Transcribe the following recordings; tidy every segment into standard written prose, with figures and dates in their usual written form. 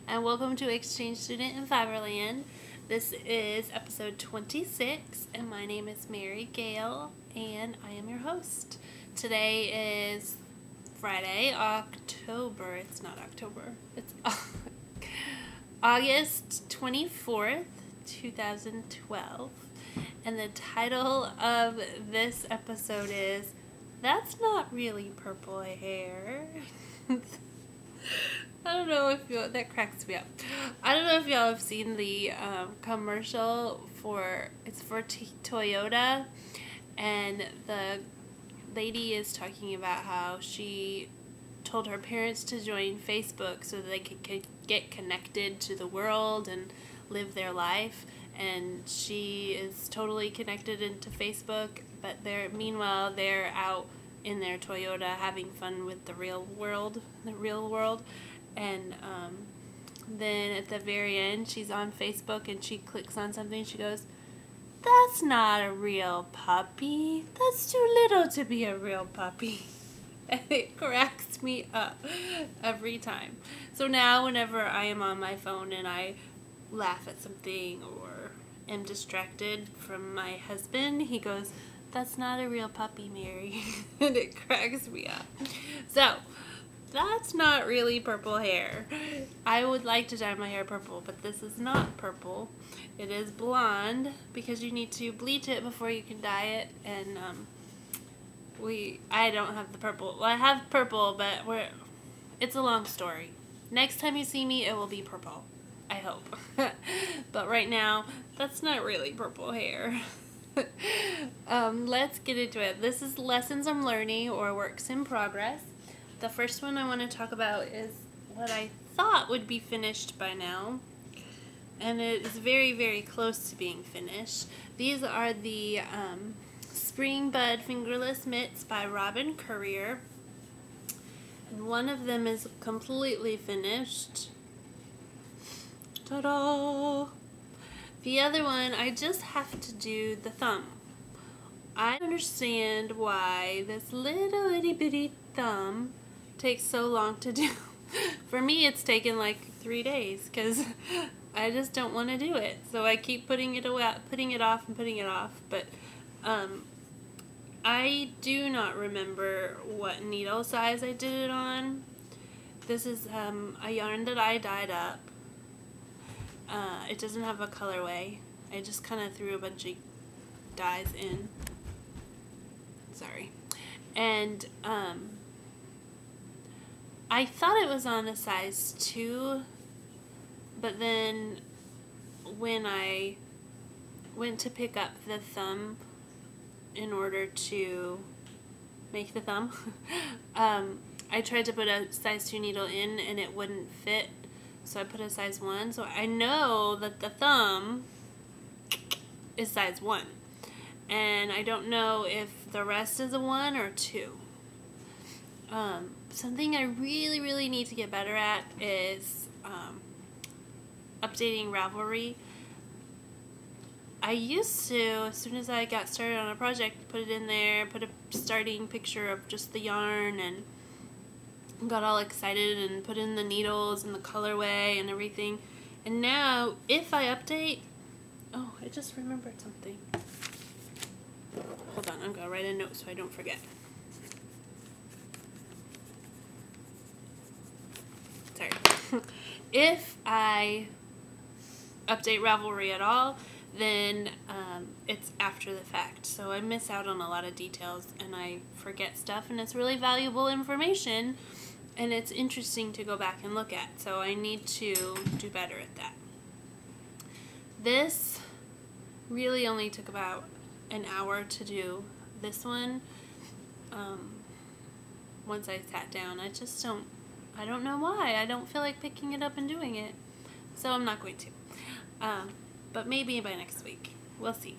and welcome to Exchange Student in Fiverland. This is episode 26, and my name is Mary Gale, and I am your host. Today is Friday, it's not October, it's August 24th, 2012, and the title of this episode is, That's Not Really Purple Hair. I don't know if that cracks me up. I don't know if y'all have seen the commercial for Toyota, and the lady is talking about how she told her parents to join Facebook so that they could get connected to the world and live their life, and she is totally connected into Facebook, but meanwhile they're out in their Toyota having fun with the real world, and then at the very end she's on Facebook and she clicks on something. She goes, "That's not a real puppy. That's too little to be a real puppy." And it cracks me up every time. So now whenever I am on my phone and I laugh at something or am distracted from my husband, he goes, "That's not a real puppy, Mary." And it cracks me up. So, that's not really purple hair. I would like to dye my hair purple, but this is not purple. It is blonde because you need to bleach it before you can dye it, and I don't have the purple. Well, I have purple, but it's a long story. Next time you see me, it will be purple. I hope. But right now, that's not really purple hair. Let's get into it. This is lessons I'm learning or works in progress. The first one I want to talk about is what I thought would be finished by now, and it is very, very close to being finished. These are the Spring Bud Fingerless Mitts by Robin Courier, and one of them is completely finished. Ta-da! The other one, I just have to do the thumb. I understand why this little itty bitty thumb takes so long to do. For me, it's taken like 3 days because I just don't want to do it. So I keep putting it off. But I do not remember what needle size I did it on. This is a yarn that I dyed up. It doesn't have a colorway. I just kind of threw a bunch of dyes in. Sorry. And I thought it was on a size 2, but then when I went to pick up the thumb in order to make the thumb, I tried to put a size 2 needle in and it wouldn't fit. So I put a size 1, so I know that the thumb is size 1. And I don't know if the rest is a 1 or 2. Something I really, really need to get better at is updating Ravelry. I used to, as soon as I got started on a project, put it in there, put a starting picture of just the yarn, and got all excited and put in the needles and the colorway and everything. And now, if I update, oh, I just remembered something. Hold on, I'm gonna write a note so I don't forget. Sorry. If I update Ravelry at all, then it's after the fact. So I miss out on a lot of details and I forget stuff, and it's really valuable information. And it's interesting to go back and look at, so I need to do better at that. This really only took about an hour to do this one. Once I sat down, I don't know why. I don't feel like picking it up and doing it, so I'm not going to. But maybe by next week. We'll see.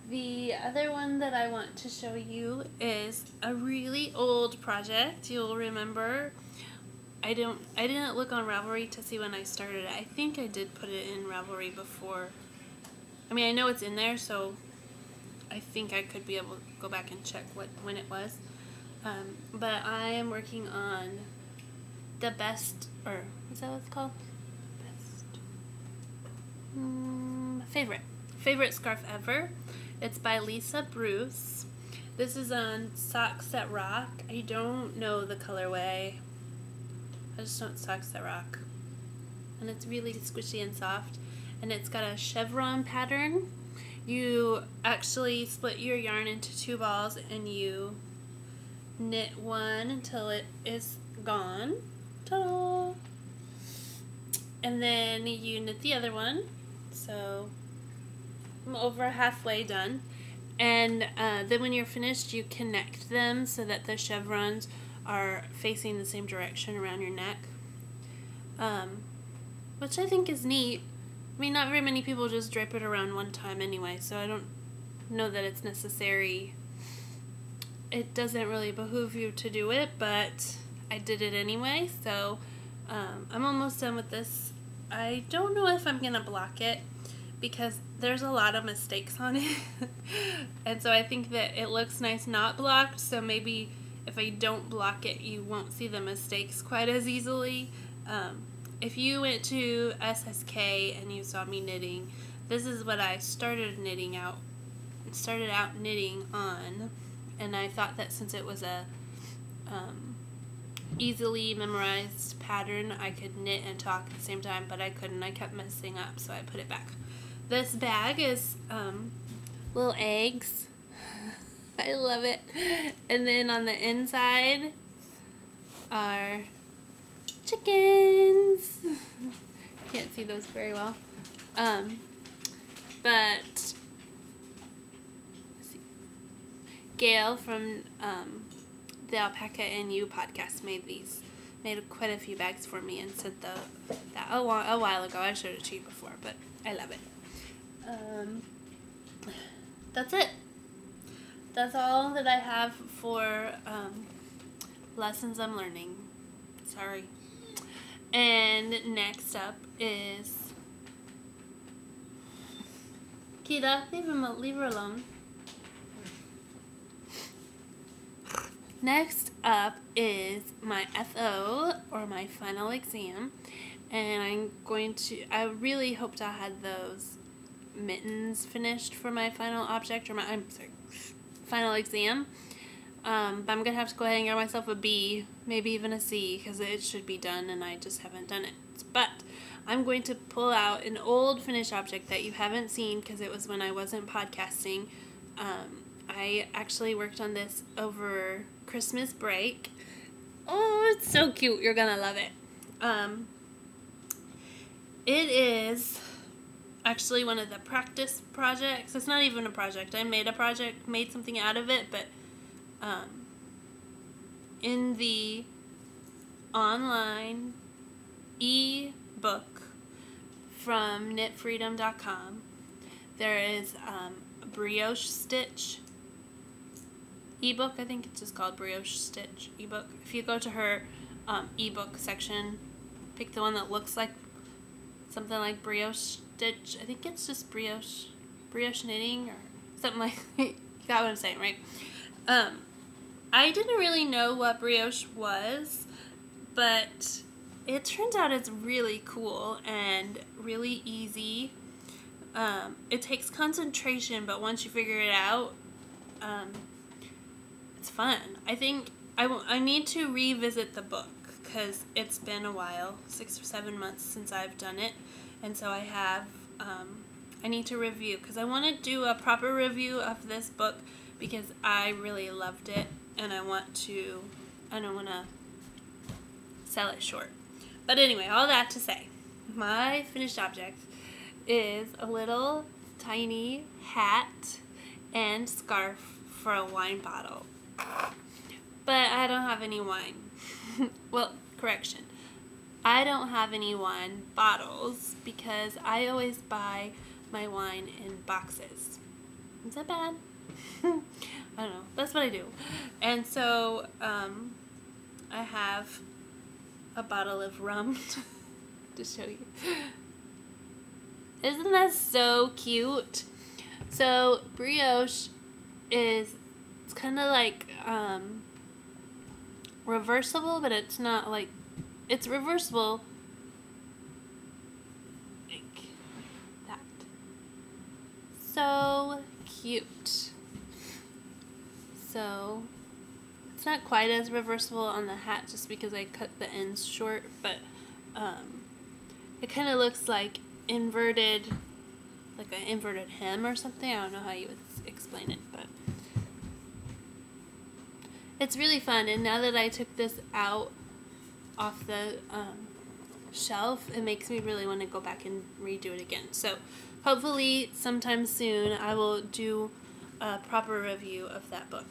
The other one that I want to show you is a really old project. You'll remember, I didn't look on Ravelry to see when I started it. I think I did put it in Ravelry before. I mean, I know it's in there, so I think I could be able to go back and check when it was. But I am working on the best, or is that what it's called? Best. Favorite scarf ever. It's by Lisa Bruce. This is on Socks That Rock. I don't know the colorway. I just know it's Socks That Rock. And it's really squishy and soft. And it's got a chevron pattern. You actually split your yarn into 2 balls and you knit one until it is gone. Ta-da! And then you knit the other one. So I'm over halfway done. And then when you're finished, you connect them so that the chevrons are facing the same direction around your neck. Which I think is neat. I mean, not very many people just drape it around one time anyway, so I don't know that it's necessary. It doesn't really behoove you to do it, but I did it anyway, so I'm almost done with this. I don't know if I'm going to block it because there's a lot of mistakes on it. And so I think that it looks nice not blocked, so maybe if I don't block it, you won't see the mistakes quite as easily. If you went to SSK and you saw me knitting, this is what I started out knitting on, and I thought that since it was a easily memorized pattern, I could knit and talk at the same time, but I couldn't. I kept messing up, so I put it back. This bag is little eggs. I love it. And then on the inside are chickens. Can't see those very well. But let's see. Gail from the Alpaca and You podcast made quite a few bags for me and sent that a while ago. I showed it to you before, but I love it. That's it. That's all that I have for lessons I'm learning. Sorry. And next up is Kita. Leave her alone. Next up is my FO, or my final exam, and I really hoped I had those mittens finished for my final object, or final exam. But I'm going to have to go ahead and give myself a B, maybe even a C, because it should be done and I just haven't done it. But I'm going to pull out an old finished object that you haven't seen because it was when I wasn't podcasting. I actually worked on this over Christmas break. Oh, it's so cute. You're going to love it. It is actually one of the practice projects. It's not even a project. I made something out of it, but in the online ebook from knitfreedom.com, there is a brioche stitch ebook. I think it's just called brioche stitch ebook. If you go to her ebook section, pick the one that looks like something like brioche stitch. I think it's just brioche knitting or something like you got what I'm saying, right? I didn't really know what brioche was, but it turns out it's really cool and really easy. It takes concentration, but once you figure it out, it's fun. I think I need to revisit the book because it's been a while, 6 or 7 months since I've done it, and so I need to review because I want to do a proper review of this book because I really loved it and I don't want to sell it short. But anyway, all that to say, my finished object is a little tiny hat and scarf for a wine bottle. But I don't have any wine. Well, correction. I don't have any wine bottles because I always buy my wine in boxes. Is that bad? I don't know. That's what I do. And so I have a bottle of rum to show you. Isn't that so cute? So brioche it's kind of like reversible, but it's not like it's reversible. Like that. So cute. So it's not quite as reversible on the hat just because I cut the ends short, but it kind of looks like inverted, like an inverted hem or something. I don't know how you would explain it, but it's really fun. And now that I took this out off the shelf, it makes me really want to go back and redo it again. So hopefully sometime soon I will do a proper review of that book.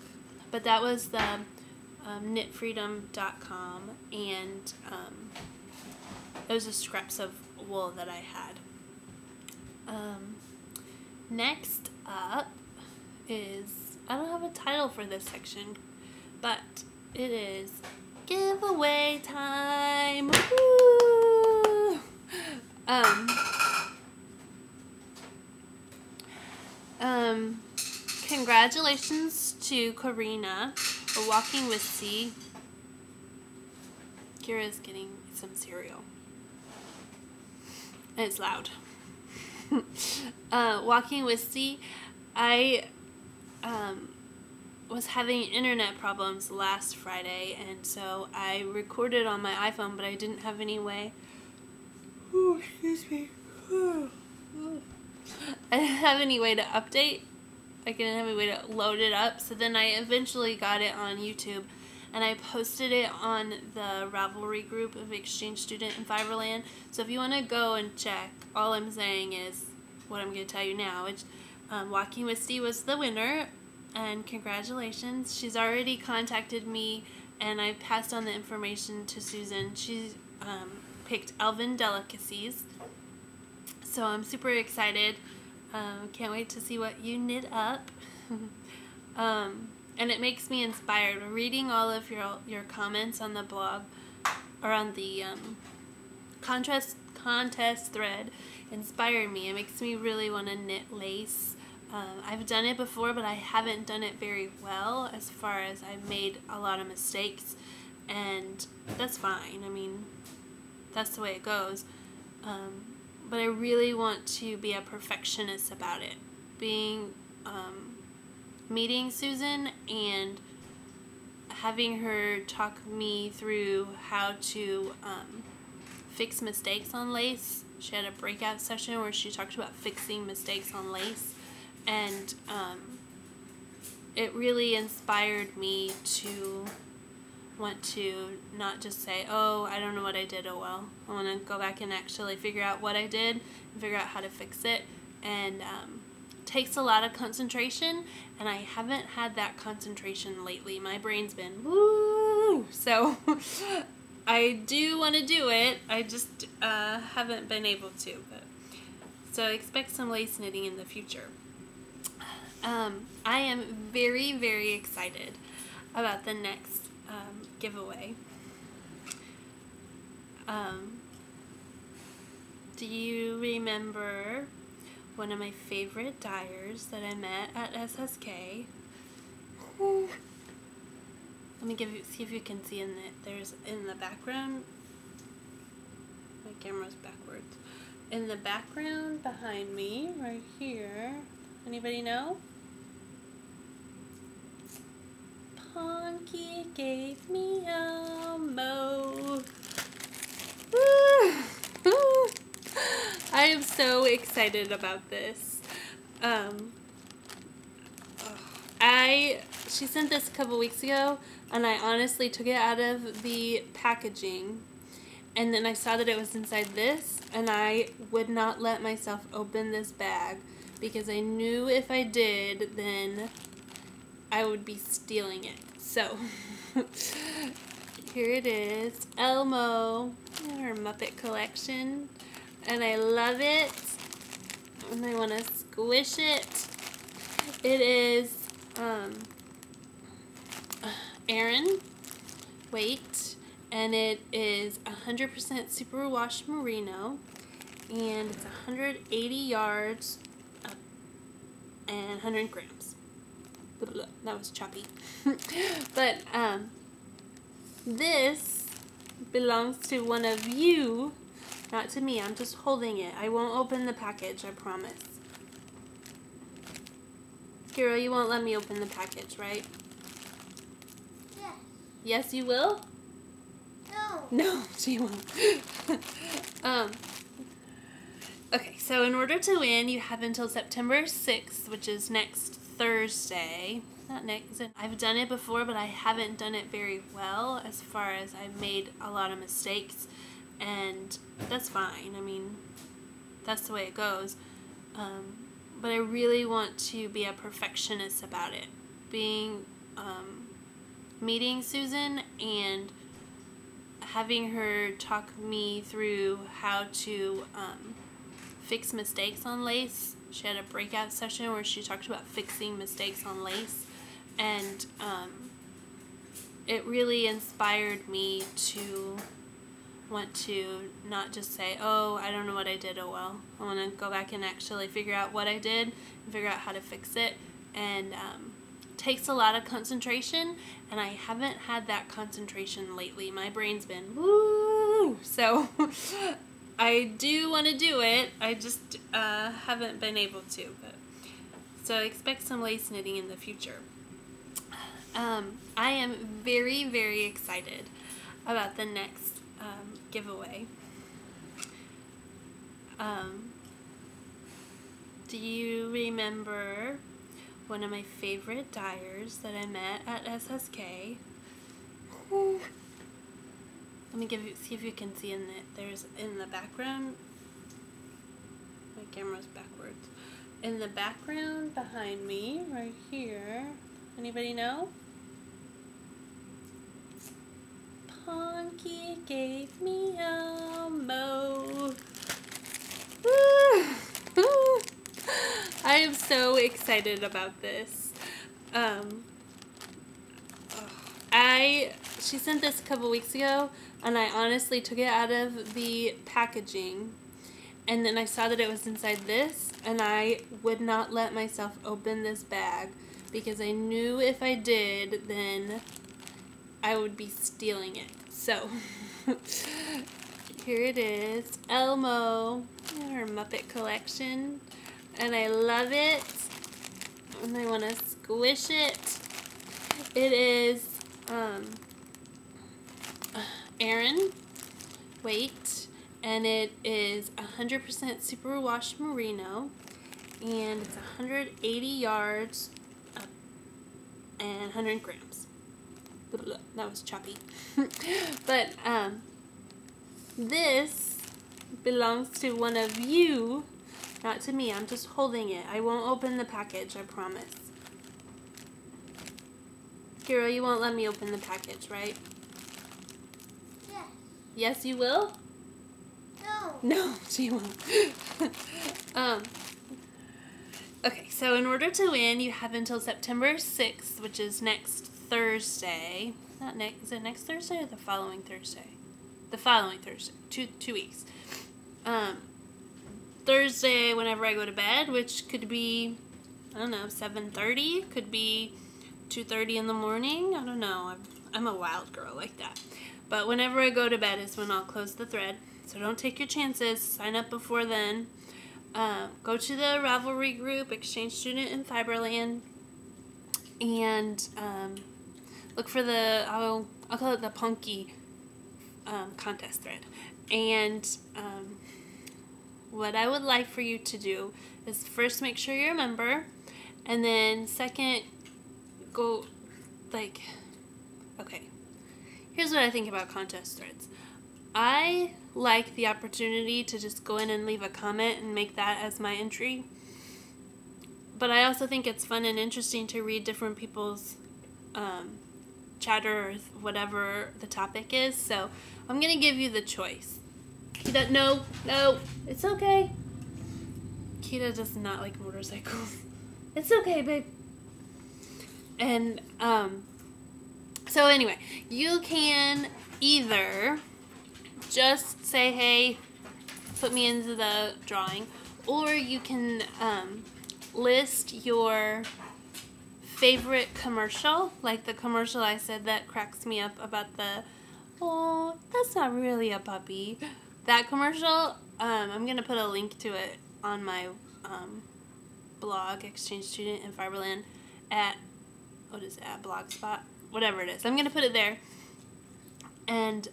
But that was the knitfreedom.com, and those are scraps of wool that I had. Next up is, I don't have a title for this section, but it is giveaway time. Woo! Congratulations to Karina for Walking with C. Kira's getting some cereal. And it's loud. Walking with C, I was having internet problems last Friday, and so I recorded on my iPhone, but I didn't have any way. Ooh, excuse me. I didn't have any way to update. I didn't have any way to load it up, so then I eventually got it on YouTube, and I posted it on the Ravelry group of Exchange Student in Fiverrland. So if you want to go and check, all I'm saying is what I'm going to tell you now. It's Walking with Steve was the winner, and congratulations. She's already contacted me, and I passed on the information to Susan. She picked Elven Delicacies, so I'm super excited. Can't wait to see what you knit up. And it makes me inspired. Reading all of your comments on the blog, or on the contest thread, inspired me. It makes me really want to knit lace. I've done it before, but I haven't done it very well, as far as I've made a lot of mistakes, and that's fine. I mean, that's the way it goes. But I really want to be a perfectionist about it. Meeting Susan and having her talk me through how to fix mistakes on lace. She had a breakout session where she talked about fixing mistakes on lace, and it really inspired me to want to not just say, oh, I don't know what I did, oh well. I want to go back and actually figure out what I did and figure out how to fix it. And takes a lot of concentration, and I haven't had that concentration lately. My brain's been woo, so I do want to do it. I just haven't been able to. So expect some lace knitting in the future. I am very, very excited about the next giveaway. Do you remember one of my favorite dyers that I met at SSK? Let me see if you can see in it. There's in the background. My camera's backwards. In the background behind me, right here. Anybody know? Ponky gave me Elmo. I am so excited about this. She sent this a couple weeks ago, and I honestly took it out of the packaging, and then I saw that it was inside this, and I would not let myself open this bag because I knew if I did, then I would be stealing it. So here it is, Elmo, her Muppet collection, and I love it, and I want to squish it. It is Aran weight, and it is 100% superwash merino, and it's 180 yards and 100 grams. That was choppy. But this belongs to one of you, not to me. I'm just holding it. I won't open the package, I promise. Kira, you won't let me open the package, right? Yes. Yes, you will? No. No, she won't. Okay, so in order to win, you have until September 6th, which is next Thursday. Not next. I've done it before, but I haven't done it very well as far as I've made a lot of mistakes, and that's fine. I mean, that's the way it goes. But I really want to be a perfectionist about it. Meeting Susan and having her talk me through how to fix mistakes on lace. She had a breakout session where she talked about fixing mistakes on lace, and it really inspired me to want to not just say, oh, I don't know what I did, oh well. I want to go back and actually figure out what I did and figure out how to fix it. And takes a lot of concentration, and I haven't had that concentration lately. My brain's been woo, so I do want to do it. I just haven't been able to. So expect some lace knitting in the future. I am very, very excited about the next giveaway. Do you remember one of my favorite dyers that I met at SSK? Ooh. Let me see if you can see there's in the background. My camera's backwards. In the background behind me, right here. Anybody know? Ponky gave me Elmo. I am so excited about this. She sent this a couple weeks ago, and I honestly took it out of the packaging, and then I saw that it was inside this, and I would not let myself open this bag because I knew if I did, then I would be stealing it. So here it is, Elmo, her Muppet collection, and I love it, and I want to squish it. It is Aran weight, and it is 100% superwash merino, and it's 180 yards and 100 grams. That was choppy. But this belongs to one of you, not to me. I'm just holding it. I won't open the package, I promise. Kira, you won't let me open the package, right? Yes. Yes, you will? No. No, she won't. Okay, so in order to win, you have until September 6th, which is next Thursday. Not next, is it next Thursday or the following Thursday? The following Thursday, 2 weeks. Thursday, whenever I go to bed, which could be, I don't know, 7:30, could be 2:30 in the morning. I don't know. I'm a wild girl like that. But whenever I go to bed is when I'll close the thread. So don't take your chances. Sign up before then. Go to the Ravelry group, Exchange Student in Fiberland, and look for the, I'll call it the Punky contest thread. And what I would like for you to do is first make sure you're a member, and then second, go, like, okay, here's what I think about contest threads. I like the opportunity to just go in and leave a comment and make that as my entry, but I also think it's fun and interesting to read different people's chatter or whatever the topic is, so I'm going to give you the choice. Kita, no, it's okay. Kita does not like motorcycles. It's okay, babe. And, so anyway, you can either just say, hey, put me into the drawing, or you can list your favorite commercial, like the commercial I said that cracks me up about the Oh, that's not really a puppy. That commercial, I'm going to put a link to it on my blog, Exchange Student in Fiberland, at, what is that, Blogspot? Whatever it is. I'm going to put it there. And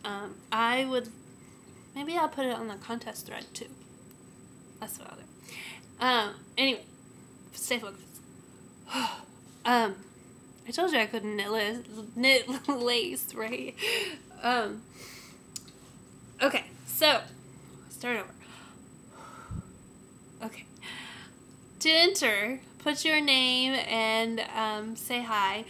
maybe I'll put it on the contest thread too. That's what I'll do. Anyway, stay focused. I told you I couldn't knit lace, right? Okay, so start over. Okay. To enter, put your name and say hi.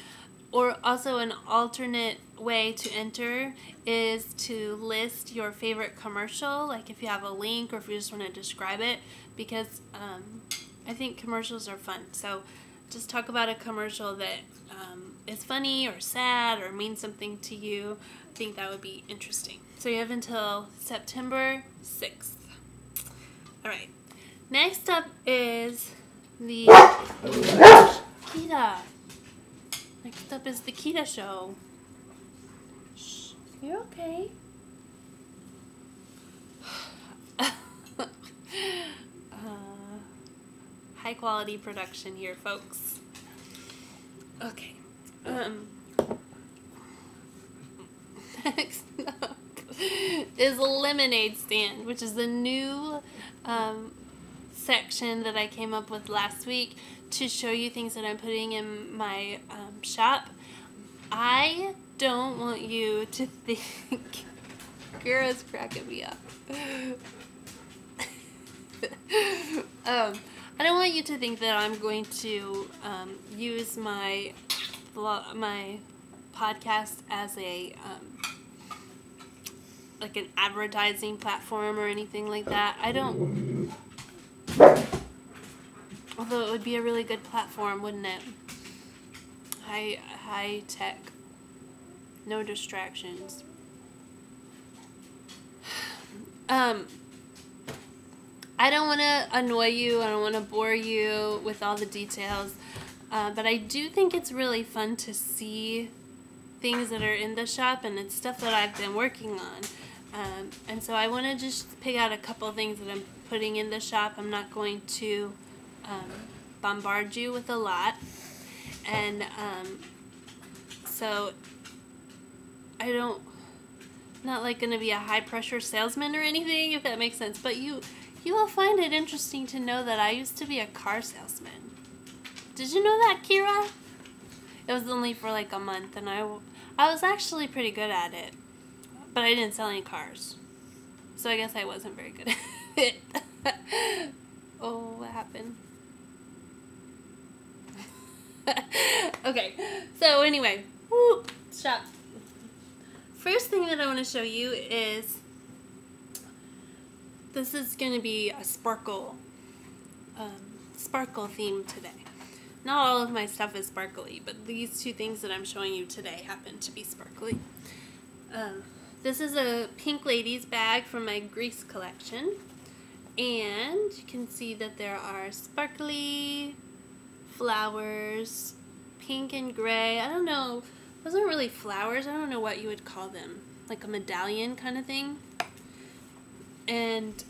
Or also an alternate way to enter is to list your favorite commercial, like if you have a link or if you just want to describe it, because I think commercials are fun. So just talk about a commercial that is funny or sad or means something to you. I think that would be interesting. So you have until September 6th. Alright, next up is the Kita. Next up is the Kita show. Shh, you're okay. High quality production here, folks. Okay. Next up is a lemonade stand, which is the new section that I came up with last week to show you things that I'm putting in my shop. I don't want you to think... Kira's cracking me up. I don't want you to think that I'm going to use my podcast as a like an advertising platform or anything like that. I don't. Although it would be a really good platform, wouldn't it? High tech, no distractions. I don't want to annoy you. I don't want to bore you with all the details. But I do think it's really fun to see things that are in the shop, and it's stuff that I've been working on. And so I want to just pick out a couple of things that I'm putting in the shop. I'm not going to bombard you with a lot. And so not like going to be a high pressure salesman or anything, if that makes sense. But you will find it interesting to know that I used to be a car salesman. Did you know that, Kira? It was only for like a month, and I was actually pretty good at it. But I didn't sell any cars. So I guess I wasn't very good at it. Oh, what happened? Okay, so anyway, woo, shop. First thing that I want to show you is, this is going to be a sparkle theme today. Not all of my stuff is sparkly, but these two things that I'm showing you today happen to be sparkly. This is a Pink Ladies bag from my Grease collection, and you can see that there are sparkly flowers, pink and gray. I don't know, those aren't really flowers. I don't know what you would call them, like a medallion kind of thing. And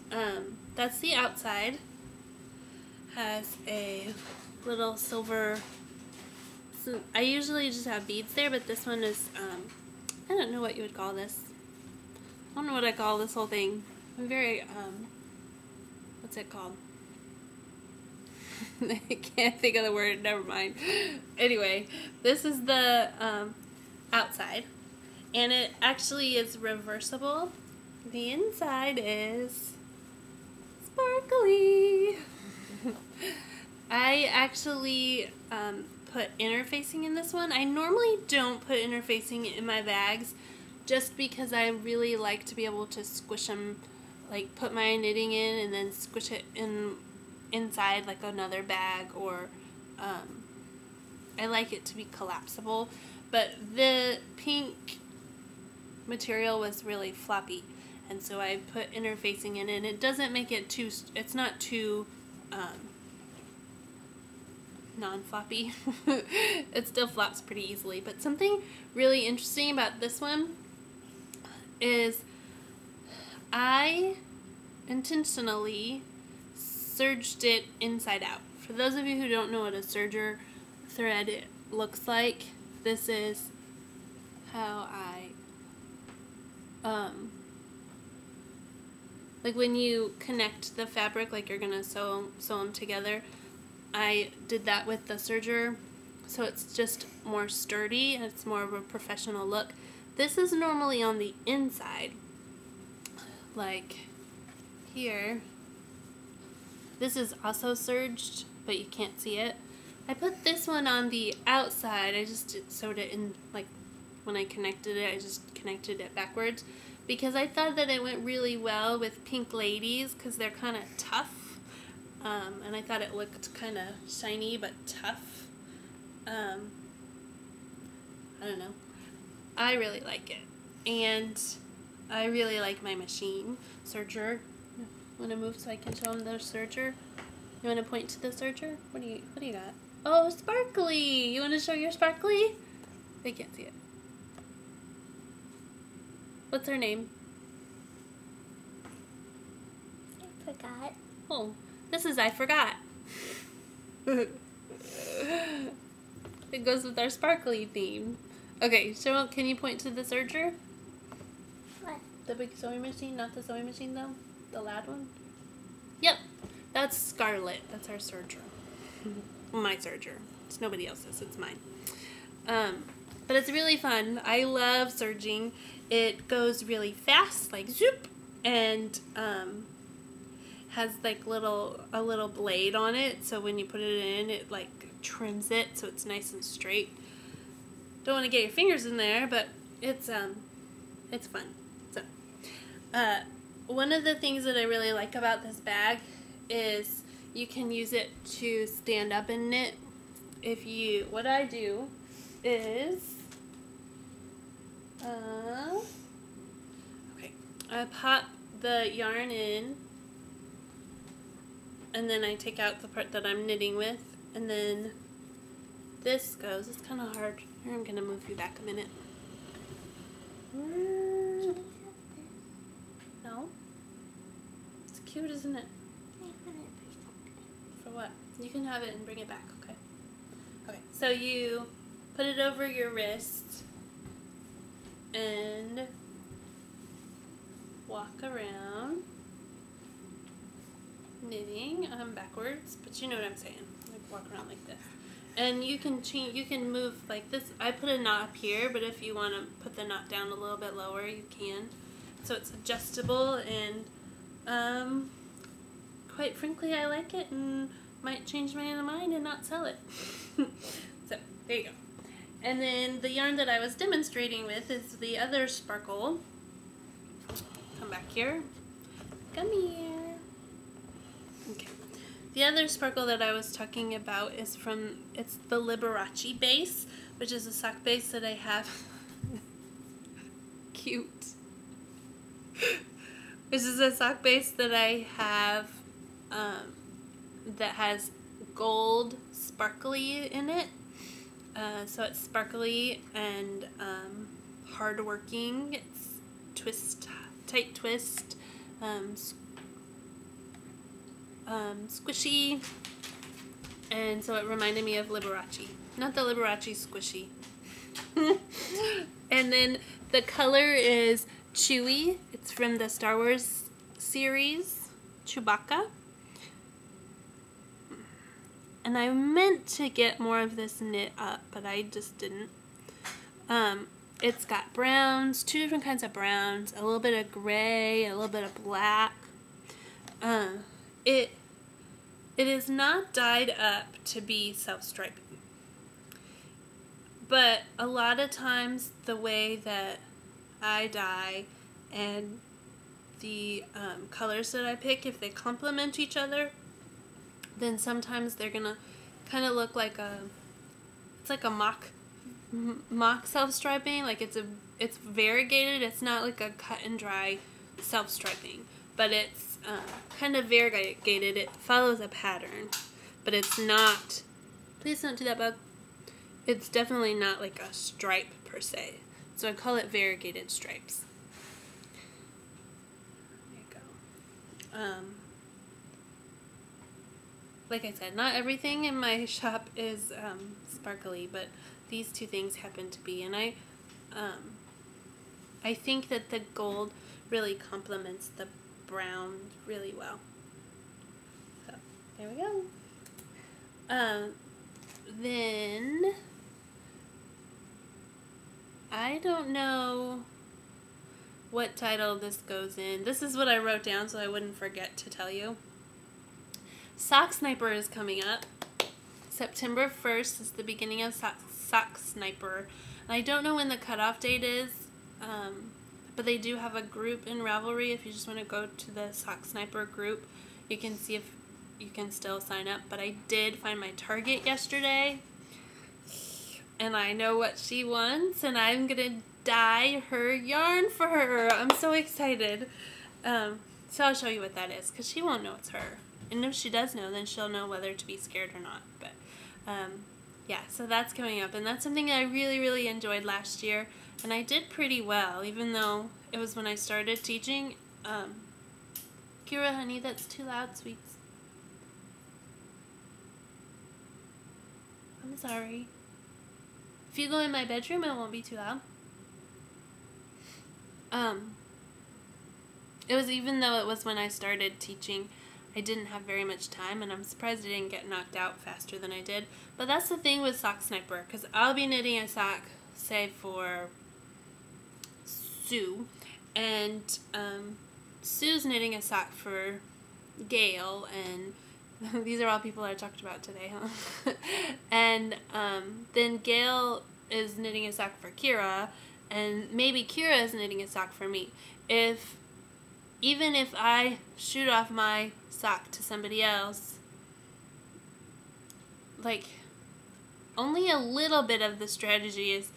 that's the outside. Has a little silver, so I usually just have beads there, but this one is, I don't know what you would call this. I don't know what I call this whole thing. I'm very, what's it called? I can't think of the word, never mind. Anyway, this is the outside, and it actually is reversible. The inside is sparkly. I actually put interfacing in this one. I normally don't put interfacing in my bags just because I really like to be able to squish them, like put my knitting in and then squish it inside like another bag, or I like it to be collapsible. But the pink material was really floppy, and so I put interfacing in, and it doesn't make it too, it's not too non-floppy. It still flops pretty easily. But something really interesting about this one is I intentionally serged it inside out. For those of you who don't know what a serger thread looks like, this is how I, like when you connect the fabric, like you're gonna sew them together, I did that with the serger, so it's just more sturdy and it's more of a professional look. This is normally on the inside, like here. This is also serged, but you can't see it. I put this one on the outside. I just sewed it in, like when I connected it, I just connected it backwards because I thought that it went really well with pink ladies because they're kind of tough. And I thought it looked kind of shiny but tough. I don't know. I really like it. And I really like my machine. Serger. Want to move so I can show them the serger? You want to point to the serger? What do you got? Oh, sparkly! You want to show your sparkly? They can't see it. What's her name? I forgot. Oh, this is I forgot. It goes with our sparkly theme. Okay, so can you point to the serger? What? The big sewing machine, not the sewing machine though? The loud one? Yep, that's Scarlet. That's our serger. My serger. It's nobody else's, it's mine. But it's really fun. I love serging. It goes really fast, like zoop, and has like a little blade on it, so when you put it in, it like trims it so it's nice and straight. Don't want to get your fingers in there, but it's fun. So one of the things that I really like about this bag is you can use it to stand up and knit. What I do is I pop the yarn in, and then I take out the part that I'm knitting with, and then this goes. It's kind of hard. Here, I'm gonna move you back a minute. No? It's cute, isn't it? For what? You can have it and bring it back, okay? Okay, so you put it over your wrist and walk around knitting backwards, but you know what I'm saying. Like walk around like this. And you can change, you can move like this. I put a knot up here, but if you want to put the knot down a little bit lower, you can. So it's adjustable, and quite frankly, I like it and might change my mind and not sell it. So there you go. And then the yarn that I was demonstrating with is the other sparkle. Come back here. Come here. Okay. The other sparkle that I was talking about is it's the Liberace base, which is a sock base that I have. Cute. Which is a sock base that I have that has gold sparkly in it. So it's sparkly and hard-working. It's tight twist, squishy, and so it reminded me of Liberace. Not the Liberace squishy. And then the color is Chewy. It's from the Star Wars series, Chewbacca. And I meant to get more of this knit up, but I just didn't. It's got browns, 2 different kinds of browns, a little bit of gray, a little bit of black. It is not dyed up to be self-striping. But a lot of times the way that I dye and the colors that I pick, if they complement each other, then sometimes they're gonna kind of look like it's like a mock self-striping. Like it's variegated. It's not like a cut and dry self-striping, but it's kind of variegated. It follows a pattern, but it's not. Please don't do that, bug. It's definitely not like a stripe per se. So I call it variegated stripes. Like I said, not everything in my shop is sparkly, but these two things happen to be, and I think that the gold really complements the brown really well. So, there we go. Then, I don't know what title this goes in. This is what I wrote down so I wouldn't forget to tell you. Sock Sniper is coming up. September 1st is the beginning of Sock Sniper. And I don't know when the cutoff date is, but they do have a group in Ravelry. If you just want to go to the Sock Sniper group, you can see if you can still sign up. But I did find my target yesterday, and I know what she wants, and I'm going to dye her yarn for her. I'm so excited. So I'll show you what that is, because she won't know it's her. And if she does know, then she'll know whether to be scared or not. But yeah, so that's coming up, and that's something I really, really enjoyed last year, and I did pretty well, even though it was when I started teaching. Kira, honey, that's too loud, sweets. I'm sorry. If you go in my bedroom, it won't be too loud. It was, even though it was when I started teaching, I didn't have very much time, and I'm surprised I didn't get knocked out faster than I did. But that's the thing with Sock Sniper, because I'll be knitting a sock, say, for Sue, and Sue's knitting a sock for Gail, and these are all people I talked about today, huh? And then Gail is knitting a sock for Kira, and maybe Kira is knitting a sock for me. Even if I shoot off my sock to somebody else, like, only a little bit of the strategy is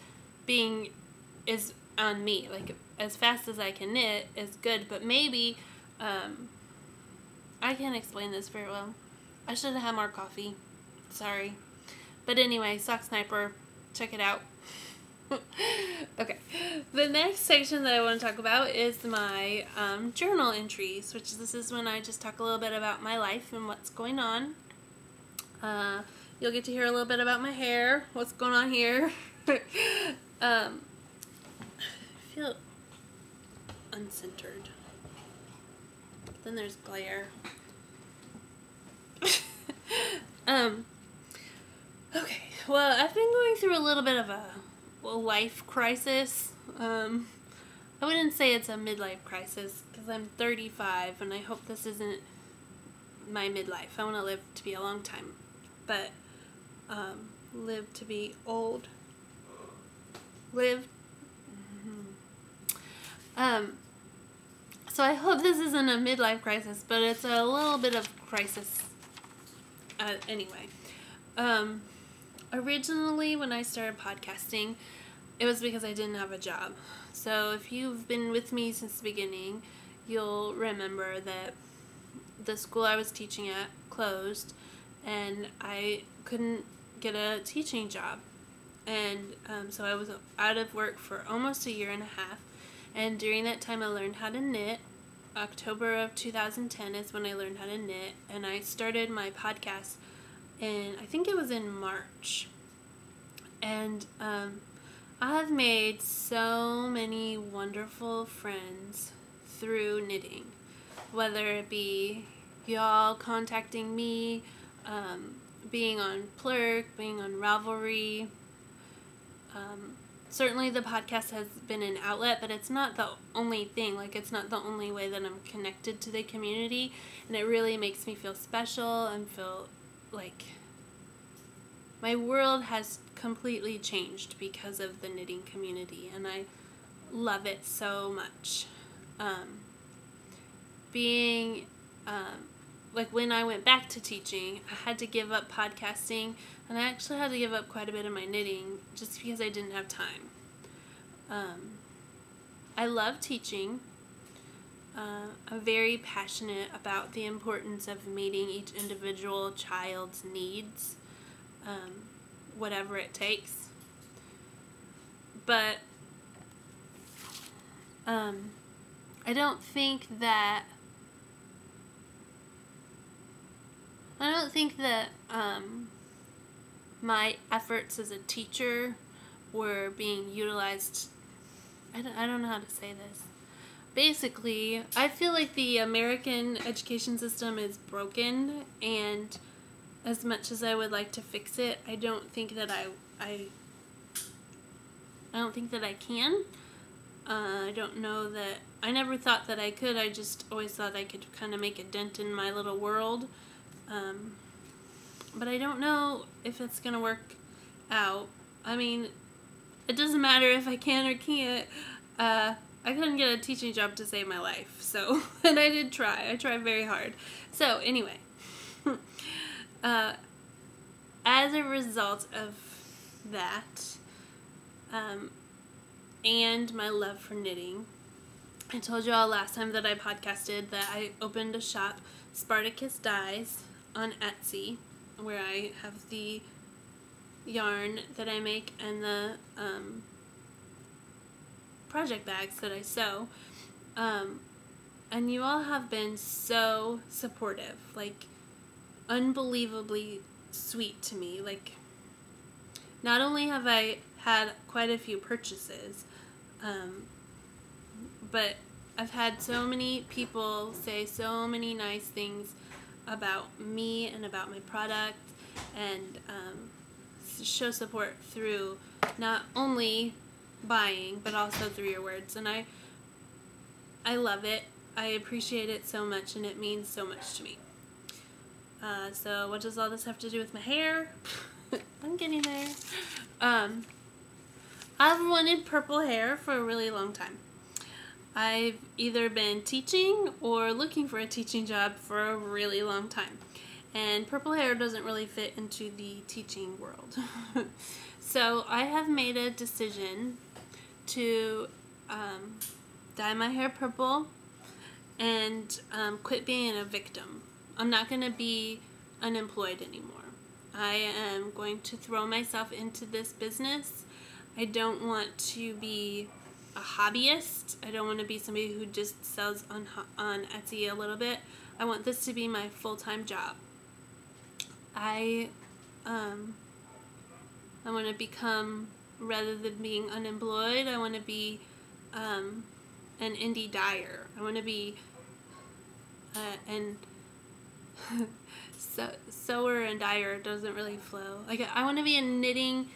on me. Like, as fast as I can knit is good, but maybe, I can't explain this very well. I should have had more coffee. Sorry. But anyway, Sock Sniper, check it out. Okay, the next section that I want to talk about is my journal entries, which this is when I just talk a little bit about my life and what's going on. You'll get to hear a little bit about my hair, what's going on here. I feel uncentered. Then there's glare. Okay, well, I've been going through a little bit of a life crisis. I wouldn't say it's a midlife crisis, because I'm 35, and I hope this isn't my midlife. I want to live to be a long time, but live to be old. So I hope this isn't a midlife crisis, but it's a little bit of crisis anyway. Originally, when I started podcasting, it was because I didn't have a job. So if you've been with me since the beginning, you'll remember that the school I was teaching at closed, and I couldn't get a teaching job. And so I was out of work for almost a year and a half. And during that time, I learned how to knit. October of 2010 is when I learned how to knit, and I started my podcast I think it was in March. And I have made so many wonderful friends through knitting, whether it be y'all contacting me, being on Plurk, being on Ravelry. Certainly the podcast has been an outlet, but it's not the only thing. Like, it's not the only way that I'm connected to the community, and it really makes me feel special and feel like my world has completely changed because of the knitting community, and I love it so much. Like, when I went back to teaching, I had to give up podcasting, and I actually had to give up quite a bit of my knitting just because I didn't have time. I love teaching. I'm very passionate about the importance of meeting each individual child's needs, whatever it takes. But I don't think that I don't think that my efforts as a teacher were being utilized. I don't know how to say this. Basically, I feel like the American education system is broken, and as much as I would like to fix it, I don't think that I don't think that I can. I don't know that, I never thought that I could. I just always thought I could kind of make a dent in my little world. But I don't know if it's going to work out. I mean, it doesn't matter if I can or can't. I couldn't get a teaching job to save my life. So, and I did try. I tried very hard. So, anyway. As a result of that, and my love for knitting, I told you all last time that I podcasted that I opened a shop, Spartacus Dyes, on Etsy, where I have the yarn that I make and the project bags that I sew. And you all have been so supportive, like unbelievably sweet to me. Like, not only have I had quite a few purchases, but I've had so many people say so many nice things about me and about my product, and show support through not only buying but also through your words, and I love it. I appreciate it so much, and it means so much to me. So what does all this have to do with my hair? I'm getting there. I've wanted purple hair for a really long time. I've either been teaching or looking for a teaching job for a really long time. And purple hair doesn't really fit into the teaching world. So I have made a decision to dye my hair purple and quit being a victim. I'm not going to be unemployed anymore. I am going to throw myself into this business. I don't want to be a hobbyist. I don't want to be somebody who just sells on Etsy a little bit. I want this to be my full-time job. I want to become, rather than being unemployed, I want to be an indie dyer. I want to be sewer and dyer doesn't really flow. Like, I want to be a knitting,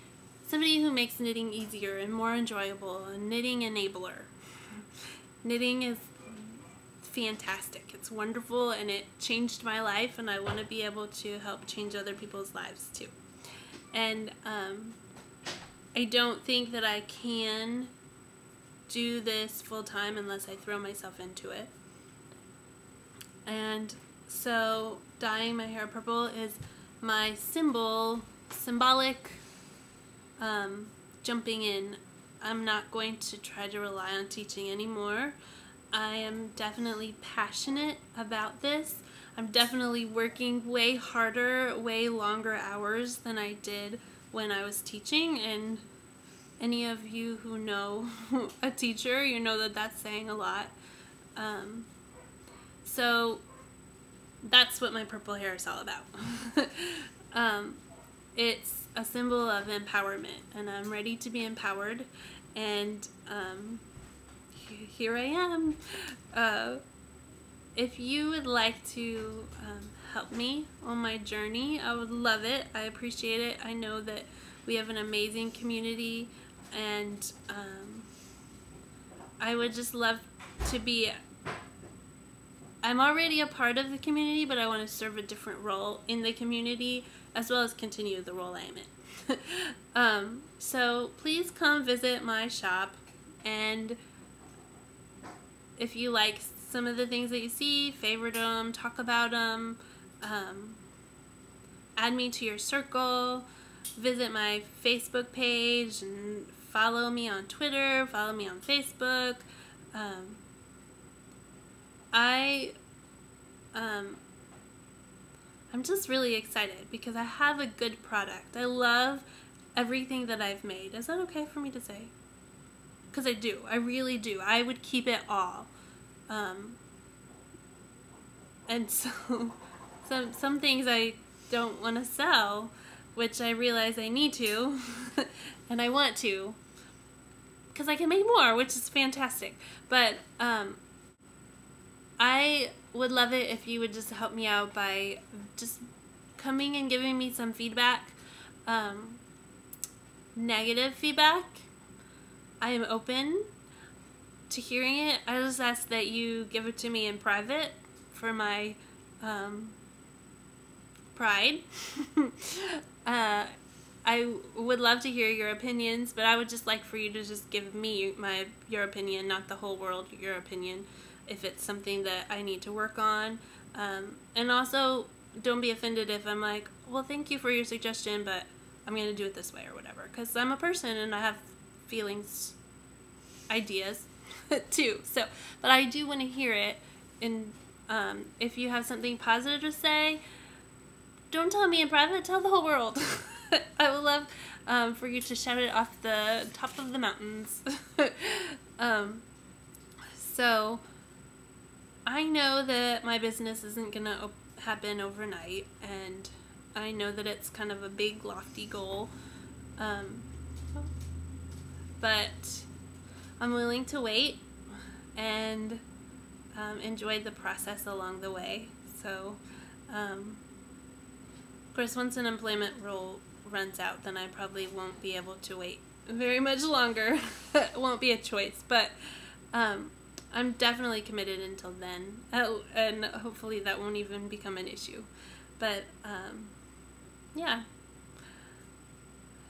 somebody who makes knitting easier and more enjoyable, a knitting enabler. Knitting is fantastic. It's wonderful, and it changed my life, and I want to be able to help change other people's lives too. And I don't think that I can do this full time unless I throw myself into it. And so dyeing my hair purple is my symbolic jumping in. I'm not going to try to rely on teaching anymore. I am definitely passionate about this. I'm definitely working way harder, way longer hours than I did when I was teaching, and any of you who know a teacher, you know that that's saying a lot. So that's what my purple hair is all about. It's a symbol of empowerment, and I'm ready to be empowered, and here I am. If you would like to help me on my journey, I would love it. I appreciate it. I know that we have an amazing community, and I would just love to be, I'm already a part of the community, but I want to serve a different role in the community, as well as continue the role I am in. So please come visit my shop, and if you like some of the things that you see, favorite them, talk about them, add me to your circle, visit my Facebook page, and follow me on Twitter, follow me on Facebook. I'm just really excited because I have a good product. I love everything that I've made. Is that okay for me to say? Because I do. I really do. I would keep it all. And so some things I don't want to sell, which I realize I need to, and I want to, because I can make more, which is fantastic. But I would love it if you would just help me out by just coming and giving me some feedback. Negative feedback, I am open to hearing it. I just ask that you give it to me in private for my pride. I would love to hear your opinions, but I would just like for you to just give me your opinion, not the whole world your opinion, if it's something that I need to work on. And also, don't be offended if I'm like, well, thank you for your suggestion, but I'm going to do it this way or whatever, because I'm a person and I have feelings, ideas too. So, but I do want to hear it, and if you have something positive to say, don't tell me in private, tell the whole world. I would love for you to shout it off the top of the mountains. So I know that my business isn't going to happen overnight, and I know that it's kind of a big, lofty goal, but I'm willing to wait and enjoy the process along the way. So, of course, once an employment role runs out, then I probably won't be able to wait very much longer. It won't be a choice, but I'm definitely committed until then, and hopefully that won't even become an issue. But yeah,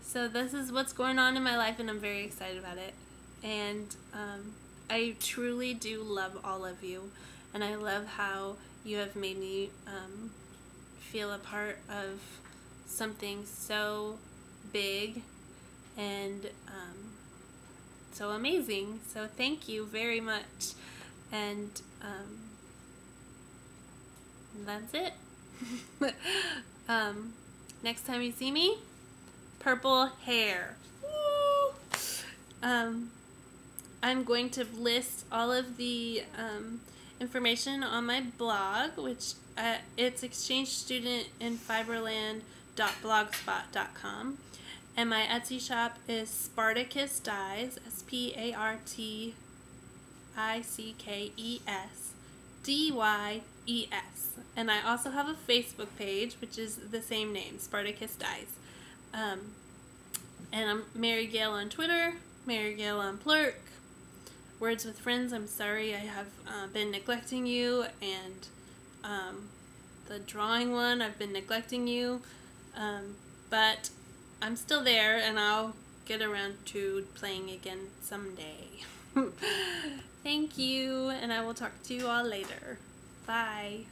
so this is what's going on in my life, and I'm very excited about it. And I truly do love all of you, and I love how you have made me feel a part of something so big and so amazing. So thank you very much, and that's it. Next time you see me, purple hair. Woo! I'm going to list all of the information on my blog, which it's exchangestudent.fiberland.blogspot.com, and my Etsy shop is Spartacus Dyes, SPARTICKES DYES, and I also have a Facebook page, which is the same name, Spartacus Dyes. And I'm Mary Gail on Twitter, Mary Gail on Plurk. Words with Friends, I'm sorry I have been neglecting you, and the drawing one, I've been neglecting you, but I'm still there, and I'll get around to playing again someday. Thank you, and I will talk to you all later. Bye.